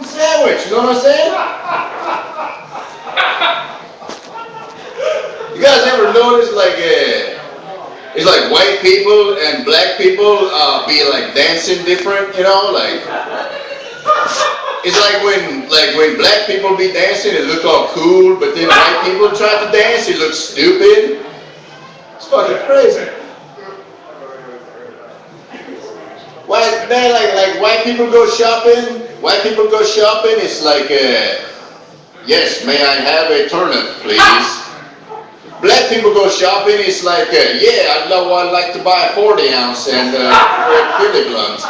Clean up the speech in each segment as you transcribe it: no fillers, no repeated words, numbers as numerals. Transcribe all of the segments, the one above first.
fucking sandwich. You know what I'm saying? You guys ever notice like it's like white people and black people be like dancing different, you know, like it's like when black people be dancing, it look all cool, but then white people try to dance, it looks stupid. It's fucking crazy. Why man, like white people go shopping? White people go shopping. It's like, yes, may I have a turnip, please? Black people go shopping. It's like, yeah, I'd like to buy a 40 ounce and pretty blunt.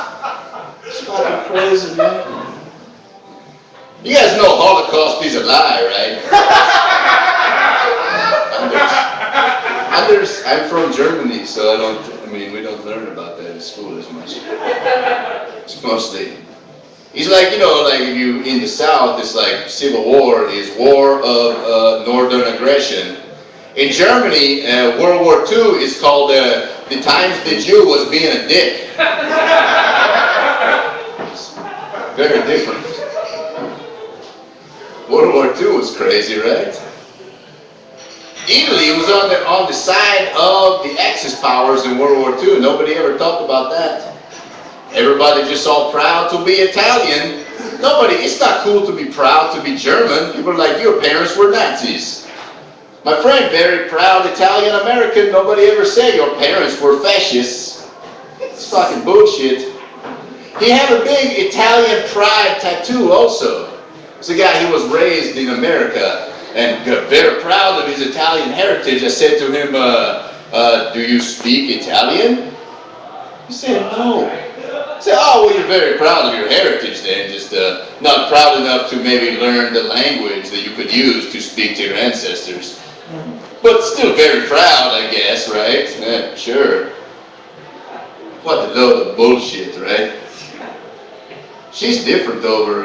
It's fucking crazy, man. You guys know Holocaust is a lie, right? I'm from Germany, so we don't learn about that in school as much. It's mostly, it's like, you know, like if you, in the South, it's like Civil War is war of northern aggression. In Germany, World War II is called the times the Jew was being a dick. It's very different. World War II was crazy, right? Italy was on the side of the Axis powers in World War II. Nobody ever talked about that. Everybody just all proud to be Italian. It's not cool to be proud to be German. People are like, your parents were Nazis. My friend, very proud Italian American. Nobody ever said your parents were fascists. It's fucking bullshit. He had a big Italian pride tattoo also. It's a guy, he was raised in America and very proud of his Italian heritage. I said to him, do you speak Italian? He said, no. I said, oh, well, you're very proud of your heritage then, just not proud enough to maybe learn the language that you could use to speak to your ancestors. But still very proud, I guess, right? Yeah, sure. What a load of bullshit, right? She's different over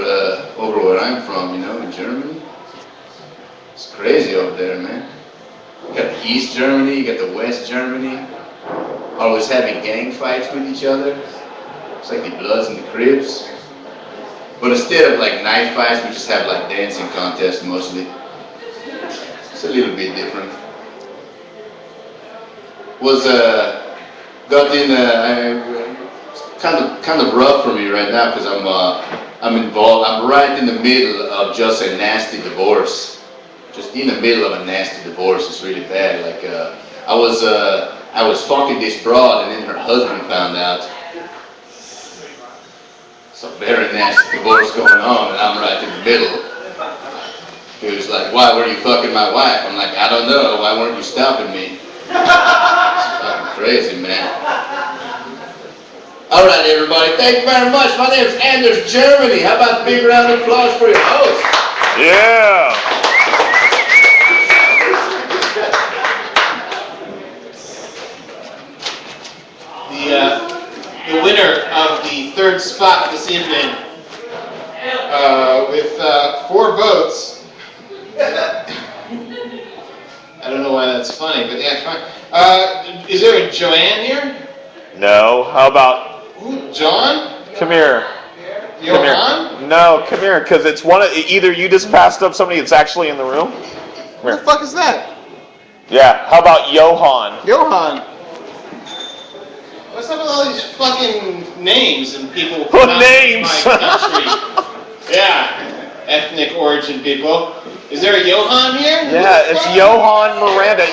where I'm from, you know, in Germany. It's crazy over there, man. You got the East Germany, you got the West Germany. Always having gang fights with each other. It's like the Bloods and the Crips. But instead of like knife fights, we just have like dancing contests mostly. It's a little bit different. Kind of rough for me right now because I'm involved. I'm right in the middle of just a nasty divorce. Just in the middle of a nasty divorce. It's really bad. Like I was fucking this broad, and then her husband found out. It's a very nasty divorce going on, and I'm right in the middle. He was like, "Why were you fucking my wife?" I'm like, "I don't know. Why weren't you stopping me?" It's fucking crazy, man. All right, everybody. Thank you very much. My name is Anders Germany. How about a big round of applause for your host? Yeah. The winner of the third spot this evening, with 4 votes. I don't know why that's funny, but yeah, fine. Is there a Joanne here? No. How about? Ooh, John? Come here. Johan? Come here. No, come here, because it's one of either you just passed up somebody that's actually in the room. What the fuck is that? Yeah. How about Johan? Johan. What's up with all these fucking names and people What from names? my country? Yeah, ethnic origin people. Is there a Johan here? Yeah, it's Johan Miranda.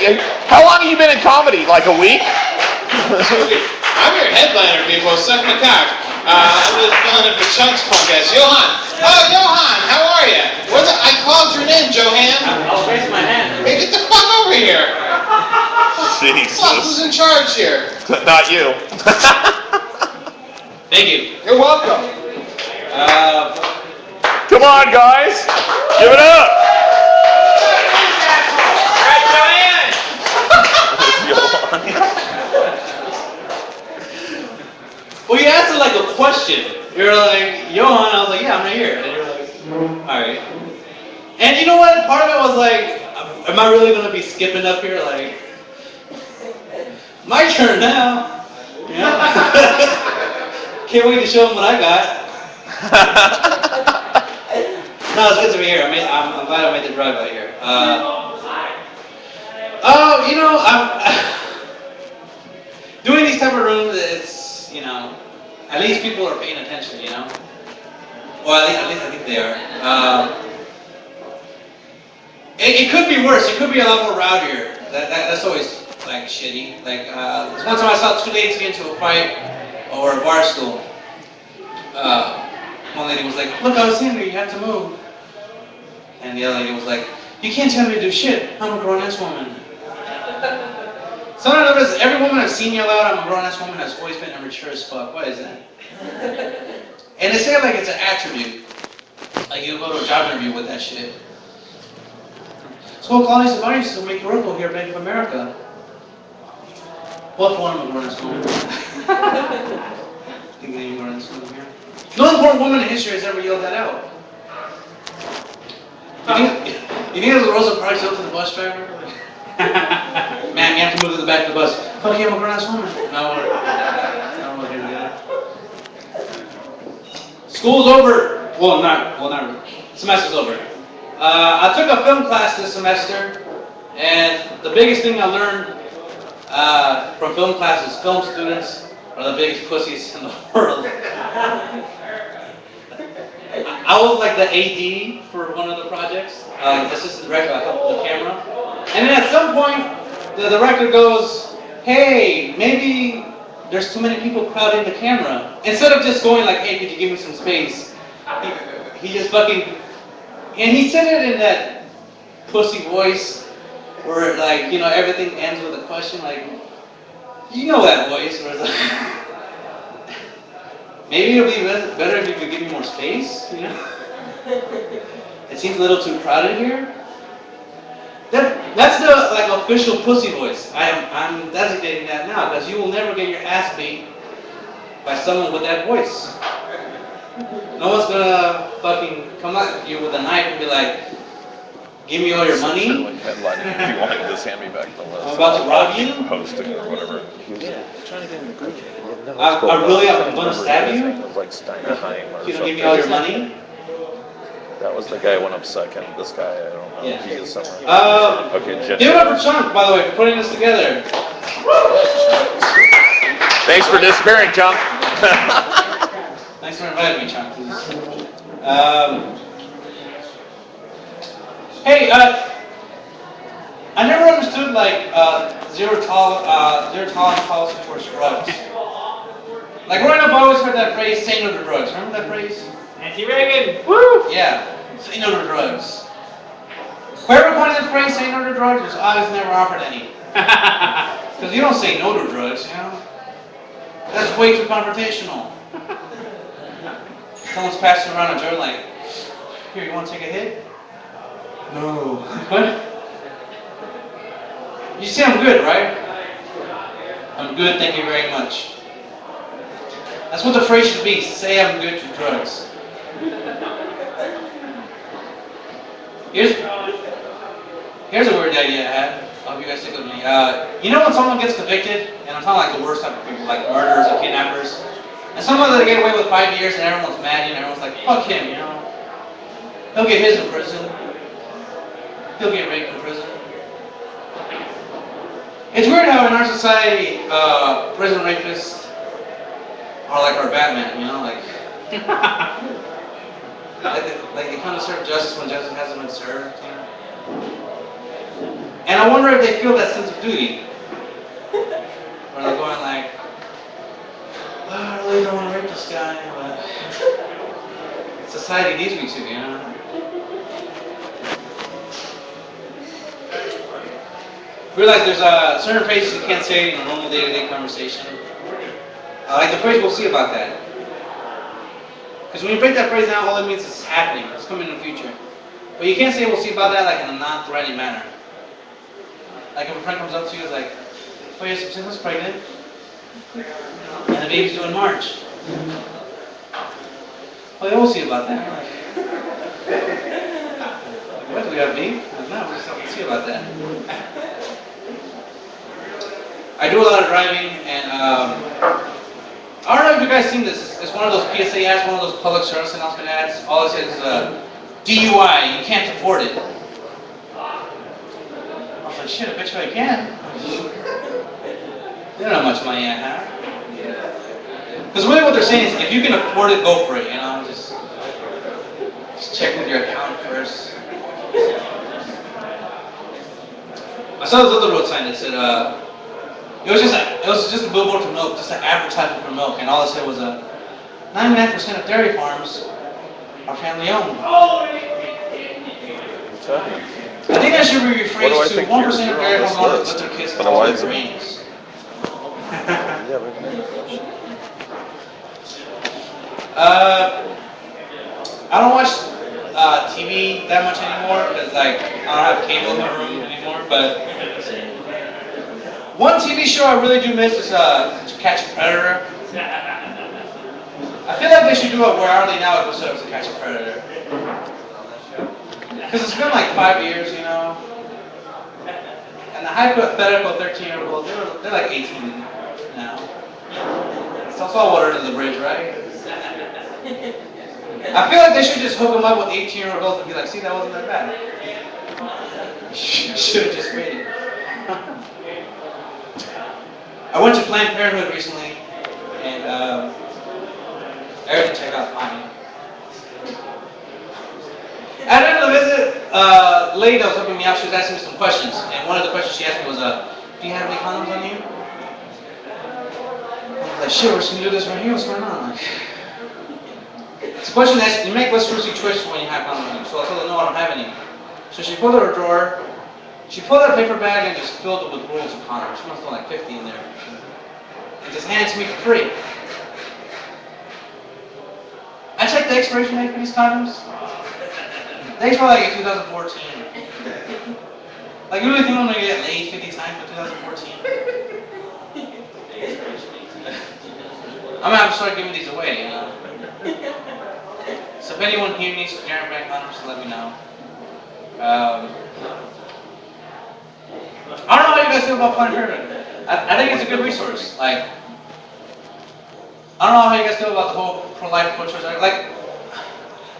How long have you been in comedy? Like a week? I'm your headliner, people. Suck my cock. I'm just filling in for Chunk's podcast. Johan. Oh, Johan, how are you? I called your name, Johan. I'll raise my hand. Hey, get the fuck over here. Jesus. Fuck, who's in charge here? Not you. Thank you. You're welcome. Come on, guys. Give it up. Well, you asked it like a question. You're like, Johan, I was like, yeah, I'm right here. And you're like, all right. And you know what? Part of it was like, am I really going to be skipping up here? Like, my turn now. You know? Can't wait to show them what I got. No, it's good to be here. I'm glad I made the drive out here. I'm doing these type of rooms. It's at least people are paying attention. Or at least I think they are. It could be worse. It could be a lot more rowdier. That's always like shitty. Like this one time I saw two ladies get into a fight over a bar stool. One lady was like, "Look, I was saying you have to move," and the other lady was like, "You can't tell me to do shit. I'm a grown-ass woman." So I noticed every woman I've seen yell out, "I'm a grown-ass woman," has always been immature as fuck. What is that? And they say it like it's an attribute. Like you go to a job interview with that shit. So Claudia said, "Why don't you make your uncle here at Bank of America?" Well, for one, I'm a grown-ass woman. Think they were in this room here. No important woman in history has ever yelled that out. You think it was Rosa Parks yelled to the bus driver? Man, you have to move to the back of the bus. Fuck you, I'm a grown-ass woman. No, I don't know what to do. School's over. Well, not really. Semester's over. I took a film class this semester, and the biggest thing I learned from film class is film students are the biggest pussies in the world. I was like the AD for one of the projects, assistant director. I helped with the camera. And then at some point, the director goes, "Hey, maybe there's too many people crowding the camera." Instead of just going like, "Hey, could you give me some space?" He just fucking, and he said it in that pussy voice where like, everything ends with a question, like, that voice where it's like, maybe it'll be better if you could give me more space, It seems a little too crowded here. That's the official pussy voice. I'm designating that now because you will never get your ass beat by someone with that voice. No one's gonna fucking come at you with a knife and be like, "Give me all your money." Like headlining, if you want to just hand me back the list. I'm about to rob you. Hosting or whatever. Trying to get in the group. I'm gonna stab you. It was like Steinerheim or You don't something. give me all your money. That was the guy who went up second. This guy, I don't know. Yeah. He is somewhere. Okay, Give it up for Chunk, by the way, for putting this together. Thanks for disappearing, Chunk. Thanks for inviting me, Chunk. Hey, I never understood zero tolerance policy towards drugs. Like growing up, I always heard that phrase, "Say no to drugs." Remember that phrase? Nancy Reagan. Woo! Yeah, say no to drugs. Whoever coined that phrase, "Say no to drugs," was obviously never offered any. Because you don't say no to drugs, That's way too confrontational. Someone's passing around a joint like, "Here, you want to take a hit?" No. What? You say I'm good, right? I'm good, thank you very much. That's what the phrase should be. Say I'm good to drugs. Here's a weird idea I had. I hope you guys stick with me. When someone gets convicted, and I'm talking like the worst type of people, like murderers and kidnappers, and someone that get away with 5 years and everyone's mad, everyone's like, "Fuck him, He'll get his in prison. He'll get raped in prison." It's weird how in our society, prison rapists are like our Batman, like they kind of serve justice when justice hasn't been served, And I wonder if they feel that sense of duty, where they're going like, "Oh, I really don't want to rape this guy, but society needs me to, Realize there's certain phrases you can't say in a normal day-to-day conversation. Like the phrase "we'll see about that." Because when you break that phrase down, all it means is it's happening. It's coming in the future. But you can't say "we'll see about that" like in a non-threatening manner. Like if a friend comes up to you and is like, "Oh, your sister's pregnant, and the baby's due in March." "Oh, yeah, we'll see about that." Like, what? Do we have beef? Like, no, we'll see about that. I do a lot of driving, and I don't know if you guys seen this. It's one of those PSA ads, one of those public service announcement ads. All it says is, DUI, you can't afford it. I was like, shit, I bet you I can. They don't know how much money I have. Because really what they're saying is, if you can afford it, go for it, you know? Just check with your account first. I saw this other road sign that said, it was just a billboard for milk, just an advertisement for milk, and all it said was 99% of dairy farms are family owned. I think that should be rephrased to 1% of dairy farm owners let their kids follow their dreams. I don't watch TV that much anymore because like I don't have cable in my room anymore. But one TV show I really do miss is To Catch a Predator. I feel like they should do it where are they now episode of To Catch a Predator. Because it's been like 5 years, you know. And the hypothetical 13-year-olds, they're like 18 now. So it's all water under the bridge, right? I feel like they should just hook them up with 18-year-olds and be like, see, that wasn't that bad. Should have just waited. I went to Planned Parenthood recently, and everything checked out fine. At the end of the visit, a lady that was helping me out, she was asking me some questions, and one of the questions she asked me was, do you have any condoms on you? I was like, shit, we're just gonna do this right here, what's going on? Like, it's a question that you make less risky choices when you have condoms on you, so I told her, no, I don't have any. So she pulled out her drawer, she pulled out a paper bag and just filled it with rolls of condoms. She must have like 50 in there. And just handed it to me for free. I checked the expiration date for these condoms. They expire like in 2014. Like, you really think I'm gonna get laid 50 times for 2014? I'm gonna have to start giving these away, you know? So if anyone here needs generic brand condoms, let me know. I don't know how you guys feel about Planned Parenthood. I think it's a good resource. Like, I don't know how you guys feel about the whole pro-life, pro-choice. Like,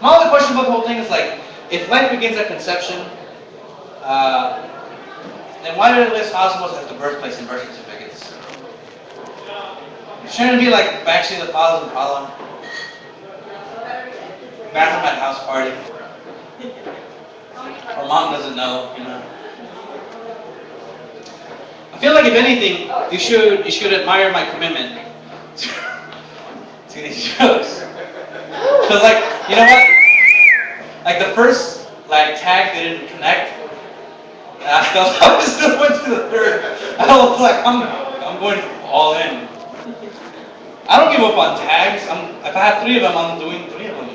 my only question about the whole thing is like, if life begins at conception, then why did it list hospitals as the birthplace in birth certificates? Shouldn't it be like actually the father's the problem? Bathroom at house party. Or mom doesn't know, you know. I feel like if anything, you should admire my commitment to these shows. Cause like, you know what? Like the first like tag didn't connect. And I still went to the third. I was like, I'm going all in. I don't give up on tags. If I have 3 of them, I'm doing 3 of them.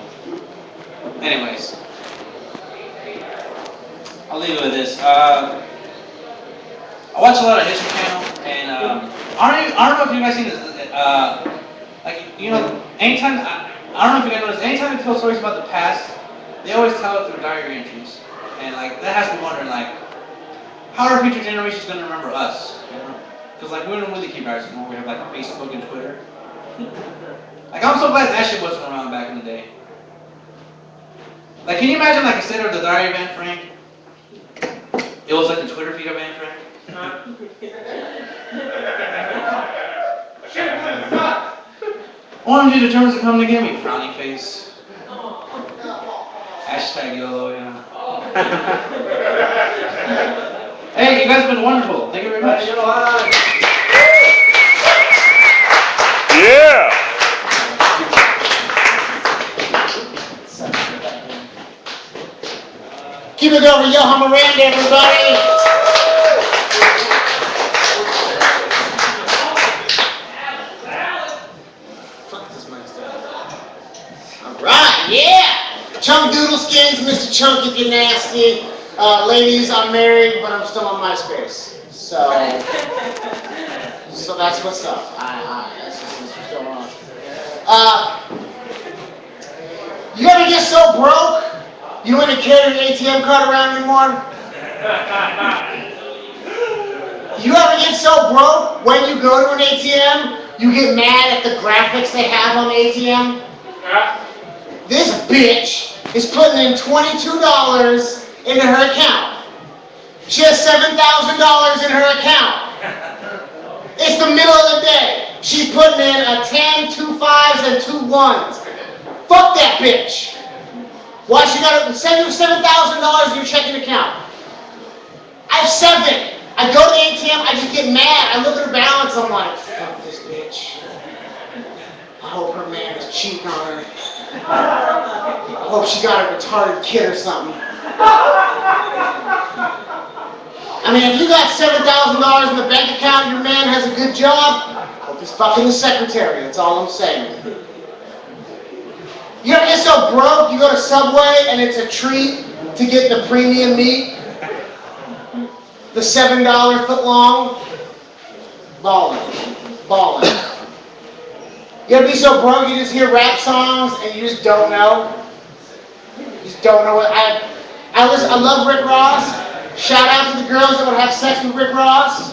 Anyways, I'll leave it with this. I watch a lot of History Channel, and I don't know if you guys seen this. Like, you know, anytime I don't know if you guys noticed, anytime they tell stories about the past, they always tell it through diary entries, and like that has me wondering, like, how are future generations going to remember us? You know? Because like we don't really keep diaries anymore. We have like Facebook and Twitter. Like, I'm so glad that shit wasn't around back in the day. Like, can you imagine like instead of the diary of Anne Frank, it was like the Twitter feed of Anne Frank? OMG determines to come to get me, frowny face. Hashtag YOLO, yeah. Hey, you guys have been wonderful. Thank you very much. Yeah! Keep it going, Johan Miranda, everybody. Alright, yeah! Chunk Doodle Skins, Mr. Chunk if you're nasty. Ladies, I'm married, but I'm still on MySpace. So that's what's up. That's just what's going on. You ever get so broke, you don't even carry an ATM card around anymore? You ever get so broke, when you go to an ATM, you get mad at the graphics they have on the ATM? This bitch is putting in $22 into her account. She has $7,000 in her account. It's the middle of the day. She's putting in a 10, 2 5s, and 2 1s. Fuck that bitch. Why she got to send you $7,000 in your checking account? I have 7. I go to the ATM, I just get mad. I look at her balance, I'm like, fuck this bitch. I hope her man is cheating on her. I hope she got a retarded kid or something. I mean, if you got $7,000 in the bank account, your man has a good job, hope he's fucking the secretary, that's all I'm saying. You ever get so broke, you go to Subway and it's a treat to get the premium meat? The $7 foot long? Ballin'. You ever be so broke you just hear rap songs and you just don't know? You just don't know what I love Rick Ross. Shout out to the girls that would have sex with Rick Ross.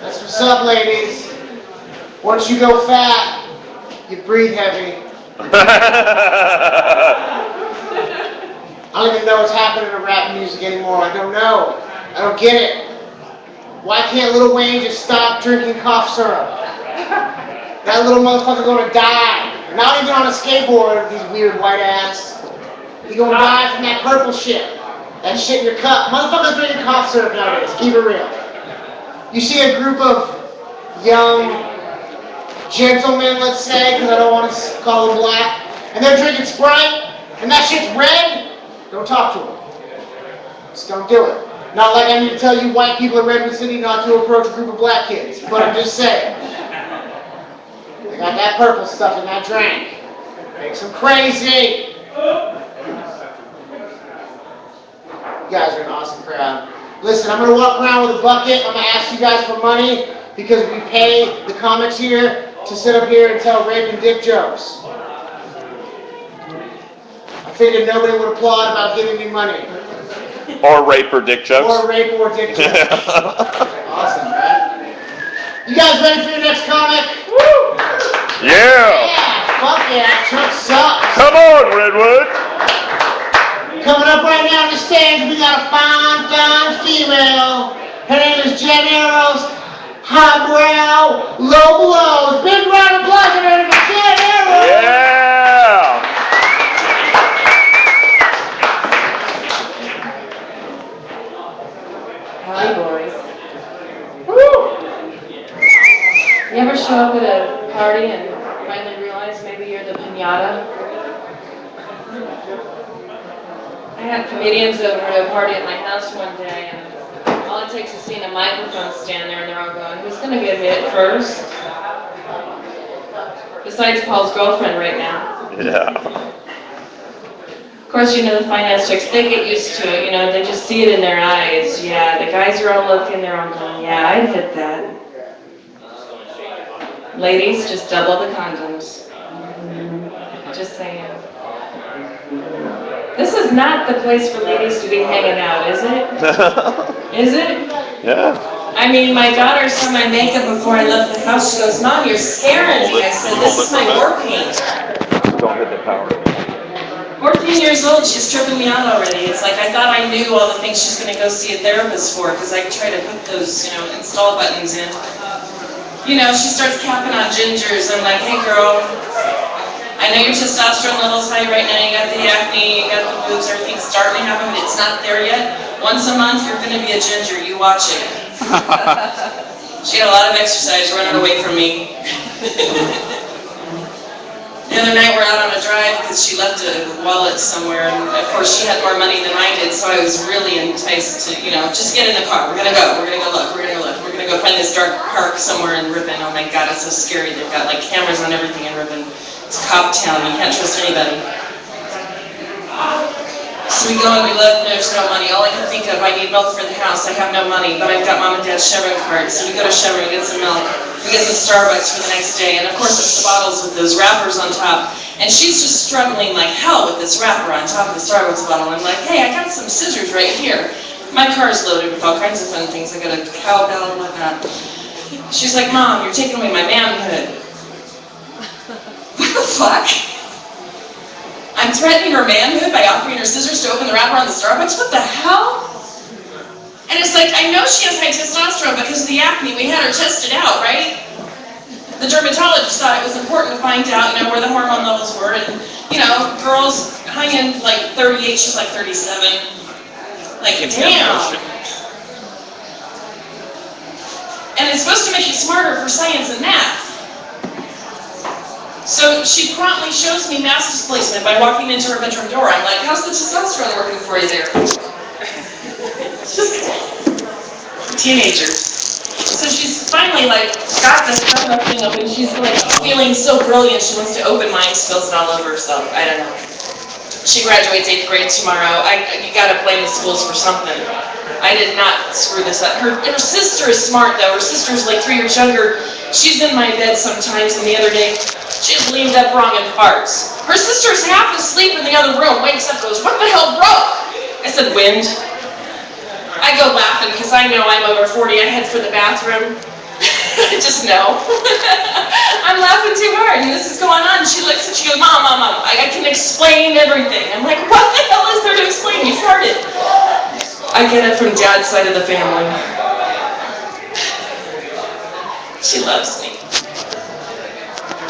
That's what's up, ladies. Once you go fat, you breathe heavy. I don't even know what's happening to rap music anymore. I don't know. I don't get it. Why can't Lil Wayne just stop drinking cough syrup? That little motherfucker's gonna die. Not even on a skateboard, these weird white ass. He's gonna die from that purple shit. That shit in your cup. Motherfuckers drinking cough syrup nowadays. Keep it real. You see a group of young gentlemen, let's say, because I don't want to call them black, and they're drinking Sprite, and that shit's red, don't talk to them. Just don't do it. Not like I need to tell you white people in Redwood City not to approach a group of black kids, but I'm just saying. They got that purple stuff in that drink. Makes them crazy. You guys are an awesome crowd. Listen, I'm going to walk around with a bucket. I'm going to ask you guys for money because we pay the comics here to sit up here and tell rape and dick jokes. I figured nobody would applaud about giving me money. Or rape or dick jokes. Or rape or dick jokes. Awesome, right? You guys ready for your next comic? Woo! Yeah! Yeah! Fuck yeah! Chuck sucks! Come on, Redwood! Coming up right now on the stage, we got a fine female. Her name is Jen Arrows. Highbrow, low blows. Big round of applause for her, Jen Arrows! Yeah! Howdy, boys. Woo! You ever show up at a party and finally realize maybe you're the piñata? I had comedians over at a party at my house one day, and all it takes is seeing a microphone stand there, and they're all going, "Who's going to get hit first?" Besides Paul's girlfriend right now. Yeah. Of course, you know the finance chicks, they get used to it, you know, they just see it in their eyes. Yeah, the guys are all looking, they're all going, "Yeah, I'd hit that." Ladies, just double the condoms. Just saying. This is not the place for ladies to be hanging out, is it? Is it? Yeah. I mean, my daughter saw my makeup before I left the house. She goes, "Mom, you're scaring me." I said, "This is my war paint." Don't hit the power. 14 years old, she's tripping me out already. It's like I thought I knew all the things she's going to go see a therapist for, because I try to put those, you know, install buttons in. You know, she starts capping on gingers. I'm like, "Hey, girl, I know your testosterone level's high right now. You got the acne, you got the boobs, everything's starting to happen, but it's not there yet. Once a month, you're going to be a ginger. You watch it." She had a lot of exercise running away from me. The other night we're out on a drive because she left a wallet somewhere, and of course she had more money than I did, so I was really enticed to, you know, just get in the car. We're gonna go look, we're gonna go find this dark park somewhere in Ripon. Oh my God, it's so scary. They've got like cameras on everything in Ripon. It's cop town. You can't trust anybody. So we go and we look, and there's no money. All I can think of, I need milk for the house. I have no money, but I've got Mom and Dad's Chevron card. So we go to Chevron, we get some milk. We get some Starbucks for the next day, and of course it's the bottles with those wrappers on top. And she's just struggling like hell with this wrapper on top of the Starbucks bottle. I'm like, "Hey, I got some scissors right here." My car's loaded with all kinds of fun things. I got a cowbell and whatnot. She's like, "Mom, you're taking away my manhood." What the fuck? I'm threatening her manhood by offering her scissors to open the wrapper on the Starbucks. What the hell? And it's like, I know she has high testosterone because of the acne. We had her tested out, right? The dermatologist thought it was important to find out, where the hormone levels were. And, girls, high-end, like 38, she's like 37. Like, damn. And it's supposed to make you smarter for science and math. So she promptly shows me mass displacement by walking into her bedroom door. I'm like, how's the testosterone working for you there? Just teenagers. So she's finally got this thing open. She's feeling so brilliant. She wants to open mine, spills it all over herself. I don't know. She graduates 8th grade tomorrow. You gotta blame the schools for something. I did not screw this up. Her sister is smart though. Her sister's 3 years younger. She's in my bed sometimes, and the other day, she leaned up wrong and farts. Her sister's half asleep in the other room, wakes up, goes, what the hell broke? I said, wind. I go laughing because I know I'm over 40. I head for the bathroom. I just know. I'm laughing too hard, and this is going on. And she looks and she goes, Mom, I can explain everything. I'm like, what the hell is there to explain? You farted. I get it from Dad's side of the family. She loves me.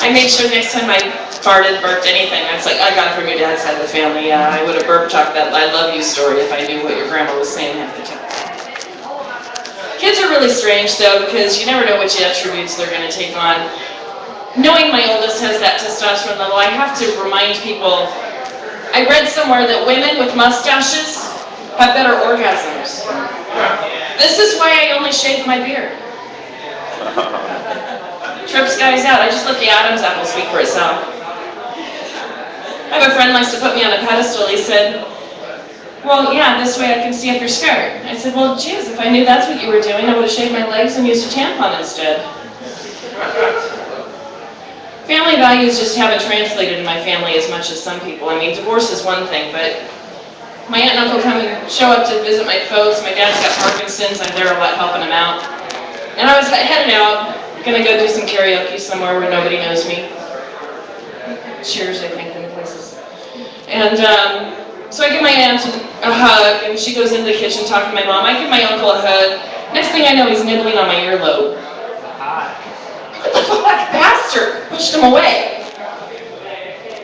I made sure next time I farted, burped, anything, I was like, I got it from your dad's side of the family. Yeah, I would have burped talked that I love you story if I knew what your grandma was saying half the time. Kids are really strange though, because you never know which attributes they're going to take on. Knowing my oldest has that testosterone level, I have to remind people, I read somewhere that women with mustaches have better orgasms. This is why I only shave my beard. Trips guys out. I just let the Adam's apple speak for itself. I have a friend who likes to put me on a pedestal. He said, well, yeah, this way I can see up your skirt. I said, well, geez, if I knew that's what you were doing, I would have shaved my legs and used a tampon instead. Family values just haven't translated in my family as much as some people. I mean, divorce is one thing, but my aunt and uncle come and show up to visit my folks. My dad's got Parkinson's. I'm there a lot helping him out. And I was heading out, gonna go do some karaoke somewhere where nobody knows me. Cheers, I think, in places. And so I give my aunt a hug, and she goes into the kitchen talking to my mom. I give my uncle a hug. Next thing I know, he's nibbling on my earlobe. What the fuck, bastard! Pushed him away.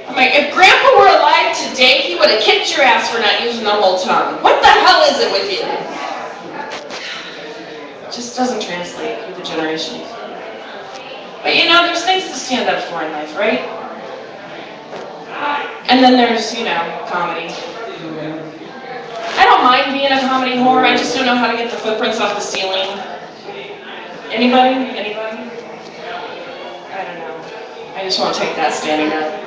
I'm like, if Grandpa were alive today, he would have kicked your ass for not using the whole tongue. What the hell is it with you? It just doesn't translate through the generations. But there's things to stand up for in life, right? And then there's, comedy. I don't mind being a comedy whore, I just don't know how to get the footprints off the ceiling. Anybody? I don't know. I just won't take that standing up.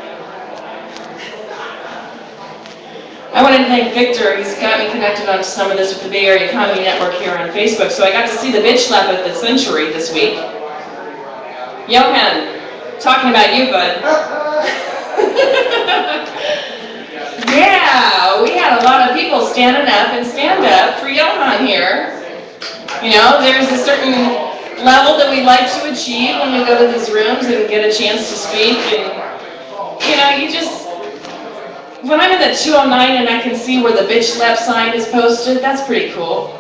I wanted to thank Victor. He's got me connected on some of this with the Bay Area Comedy Network here on Facebook, so I got to see the bitch slap at the Century this week. Johan, talking about you, bud. Yeah, we had a lot of people standing up and stand up for Johan here. There's a certain level that we like to achieve when we go to these rooms and get a chance to speak. And, when I'm in the 209 and I can see where the bitch slap sign is posted, that's pretty cool.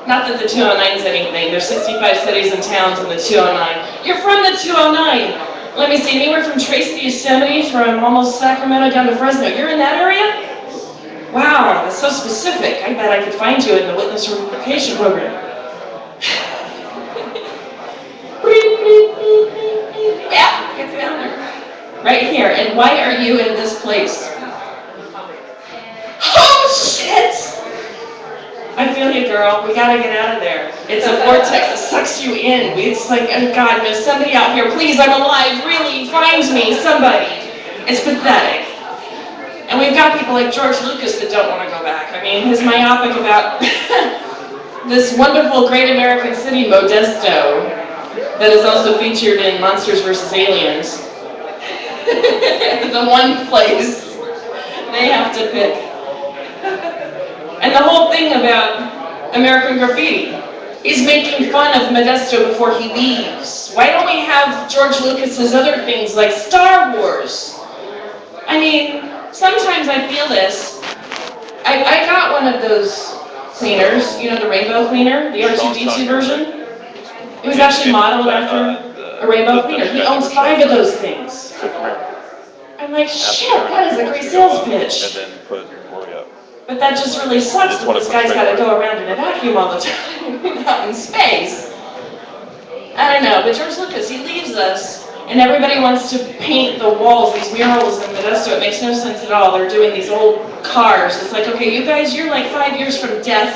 Not that the 209 is anything. There's 65 cities and towns in the 209. You're from the 209. Let me see, anywhere from Tracy to Yosemite, from almost Sacramento down to Fresno. You're in that area? Wow, that's so specific. I bet I could find you in the witness relocation program. Yeah, get down there. Right here. And why are you in this place? Oh, shit! I feel you, girl. We gotta get out of there. It's a vortex that sucks you in. It's like, oh God, there's somebody out here. Please, I'm alive. Really, find me, somebody. It's pathetic. And we've got people like George Lucas that don't want to go back. I mean, he's myopic about this wonderful Great American City, Modesto, that is also featured in Monsters vs. Aliens. The one place they have to pick. And the whole thing about American Graffiti. He's making fun of Modesto before he leaves. Why don't we have George Lucas's other things like Star Wars? I mean, sometimes I feel this. I got one of those cleaners, you know, the rainbow cleaner, the R2D2 version. It was actually modeled after a rainbow cleaner. He owns 5 of those things. I'm like, shit, that is a great sales pitch. And then put Rory up. But that just really sucks that this guy's got to go around in a vacuum all the time out in space. I don't know, but George Lucas, he leaves us, and everybody wants to paint the walls, these murals in Modesto. It makes no sense at all. They're doing these old cars. It's like, okay, you guys, you're like 5 years from death,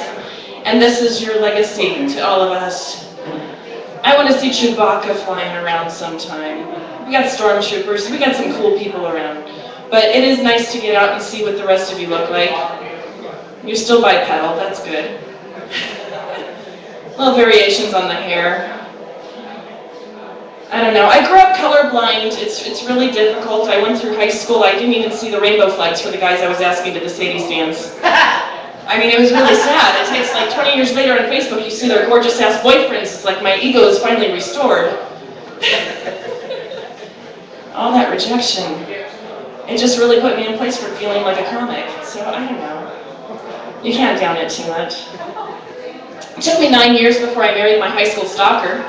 and this is your legacy to all of us. I want to see Chewbacca flying around sometime. We got stormtroopers, we got some cool people around. But it is nice to get out and see what the rest of you look like. You're still bipedal, that's good. Little variations on the hair. I don't know. I grew up colorblind. It's really difficult. I went through high school. I didn't even see the rainbow flags for the guys I was asking to the Sadie's dance. I mean, it was really sad. It takes like 20 years later on Facebook, you see their gorgeous ass boyfriends. It's like my ego is finally restored. All that rejection. It just really put me in place for feeling like a comic. So I don't know. You can't down it too much. It took me 9 years before I married my high school stalker.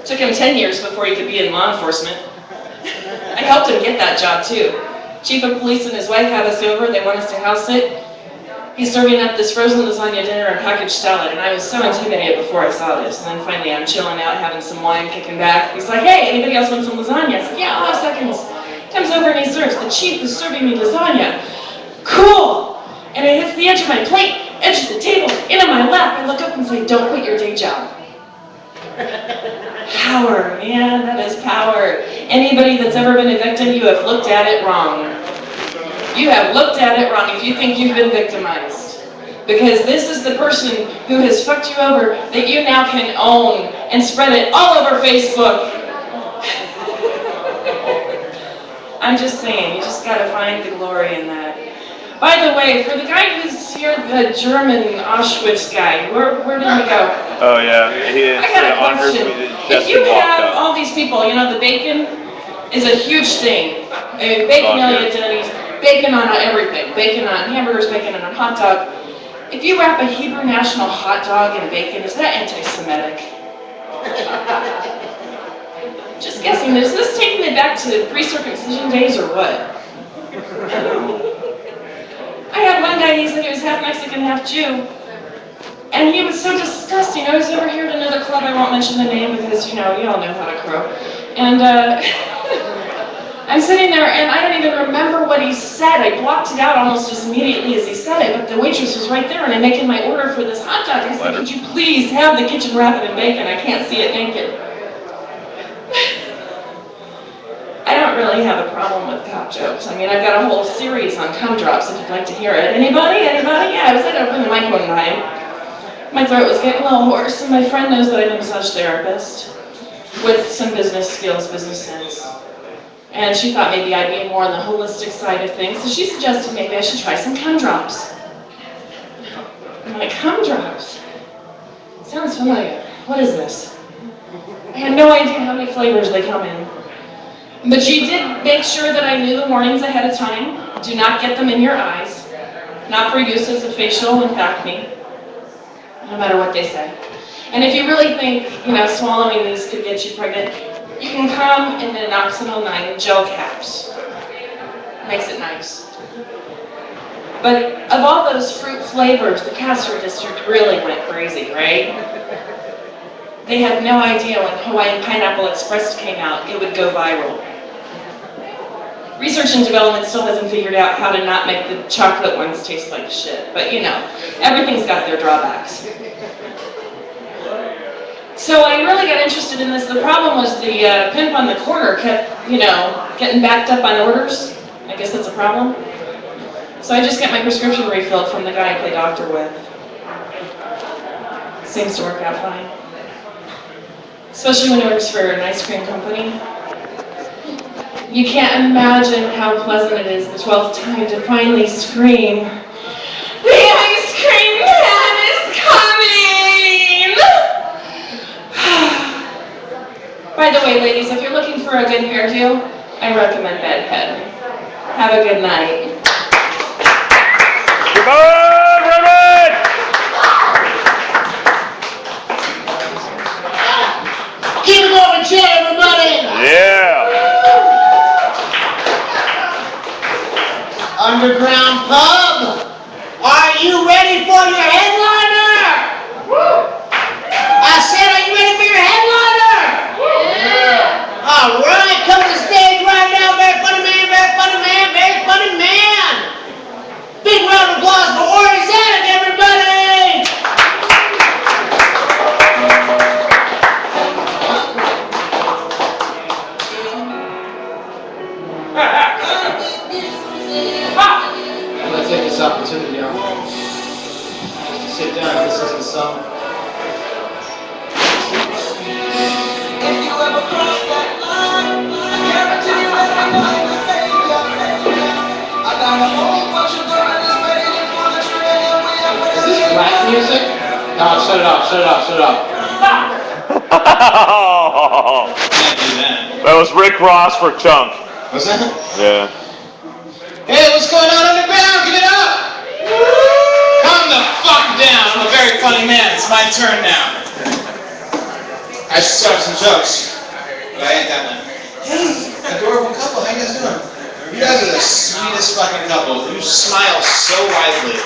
It took him 10 years before he could be in law enforcement. I helped him get that job too. Chief of police and his wife had us over. They want us to house sit. He's serving up this frozen lasagna dinner and packaged salad, and I was so intimidated before I saw this. And then finally I'm chilling out, having some wine, kicking back. He's like, hey, anybody else want some lasagna? I said, yeah, I'll have seconds. Comes over and he serves. The chief is serving me lasagna. Cool! And it hits the edge of my plate, edge of the table, into my lap. I look up and say, don't quit your day job. Power, man, that is power. Anybody that's ever been a victim, you have looked at it wrong. You have looked at it wrong if you think you've been victimized. Because this is the person who has fucked you over that you now can own and spread it all over Facebook. I'm just saying, you just gotta find the glory in that. By the way, for the guy who's here, the German Auschwitz guy, where did he go? Oh yeah, he I got a question. If you have all these people, you know, the bacon is a huge thing. I mean, bacon identities, bacon on everything. Bacon on hamburgers, bacon on a hot dog. If you wrap a Hebrew national hot dog in bacon, is that anti-Semitic? Just guessing, is this taking me back to pre-circumcision days or what? I had one guy, he said he was half Mexican, half Jew. And he was so disgusting. I was over here at another club, I won't mention the name because, you know, you all know how to crow. And I'm sitting there and I don't even remember what he said. I blocked it out almost as immediately as he said it, but the waitress was right there and I'm making my order for this hot dog. I said, could you please have the kitchen wrap it in bacon? I can't see it naked. I don't really have a problem with cop jokes. I mean, I've got a whole series on cum drops if you'd like to hear it. Anybody? Anybody? Yeah, I was at an open mic one time. My throat was getting a little hoarse, and my friend knows that I'm a massage therapist with some business skills, business sense. And she thought maybe I'd be more on the holistic side of things, so she suggested maybe I should try some cum drops. I'm like, cum drops? Sounds familiar. What is this? I had no idea how many flavors they come in. But she did make sure that I knew the warnings ahead of time. Do not get them in your eyes. Not for use as a facial impact me. No matter what they say. And if you really think, you know, swallowing these could get you pregnant, you can come in an Oxynol 9 gel caps. Makes it nice. But of all those fruit flavors, the Castro District really went crazy, right? They had no idea when Hawaiian Pineapple Express came out, it would go viral. Research and development still hasn't figured out how to not make the chocolate ones taste like shit. But you know, everything's got their drawbacks. So I really got interested in this. The problem was the pimp on the corner kept, you know, getting backed up on orders. I guess that's a problem. So I just get my prescription refilled from the guy I play doctor with. Seems to work out fine. Especially when it works for an ice cream company. You can't imagine how pleasant it is the 12th time to finally scream, "The ice cream man is coming!" By the way, ladies, if you're looking for a good hairdo, I recommend Bad Head. Have a good night. Good, Raymond! Keep it going, chill, everybody. Yeah. Underground Pub, are you ready for your headliner? I said, are you ready for your headliner? Yeah. All right, come to the stage right now, very funny man, very funny man, very funny man. Big round of applause for MrEdgeofInsanity, everybody. I'm going to take this opportunity, y'all, just to sit down and listen to the song. If you ever cross that line, I guarantee you that I'm going to save you. I got a whole bunch of girls waiting for the train. We are Is this rap music? No, shut it off, shut it off, shut it off. Can't do that. That was Rick Ross for Chunk. What's that? Yeah. Hey, what's going on underground? Give it up! Calm the fuck down. I'm a very funny man. It's my turn now. I should start some jokes, but I ain't that one. Hey, adorable couple. How you guys doing? You guys are the sweetest fucking couple. You smile so widely.